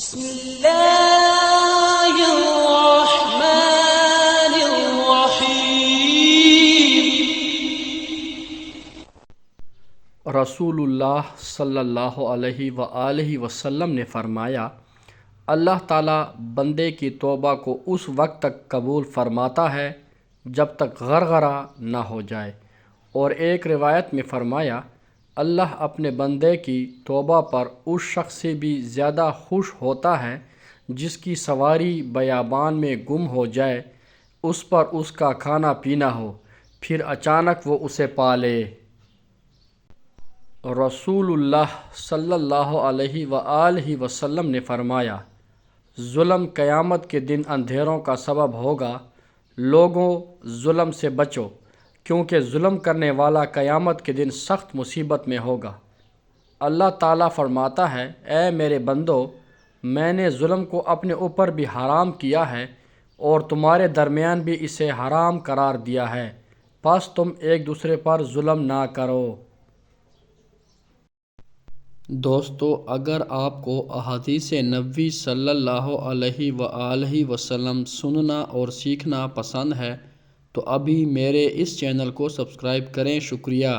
بسم اللہ الرحمن الرحیم۔ رسول اللہ صلی اللہ علیہ وآلہ وسلم نے فرمایا، اللہ تعالیٰ بندے کی توبہ کو اس وقت تک قبول فرماتا ہے جب تک غرغرہ نہ ہو جائے، اور ایک روایت میں فرمایا، اللہ اپنے بندے کی توبہ پر اس شخص سے بھی زیادہ خوش ہوتا ہے جس کی سواری بیابان میں گم ہو جائے، اس پر اس کا کھانا پینا ہو، پھر اچانک وہ اسے پا لے۔ رسول اللہ صلی اللہ علیہ وآلہ وسلم نے فرمایا، ظلم قیامت کے دن اندھیروں کا سبب ہوگا، لوگوں ظلم سے بچو، کیونکہ ظلم کرنے والا قیامت کے دن سخت مصیبت میں ہوگا۔ اللہ تعالیٰ فرماتا ہے، اے میرے بندو، میں نے ظلم کو اپنے اوپر بھی حرام کیا ہے اور تمہارے درمیان بھی اسے حرام قرار دیا ہے، پس تم ایک دوسرے پر ظلم نہ کرو۔ دوستو، اگر آپ کو احادیث نبوی صلی اللہ علیہ وآلہ وسلم سننا اور سیکھنا پسند ہے تو ابھی میرے اس چینل کو سبسکرائب کریں۔ شکریہ۔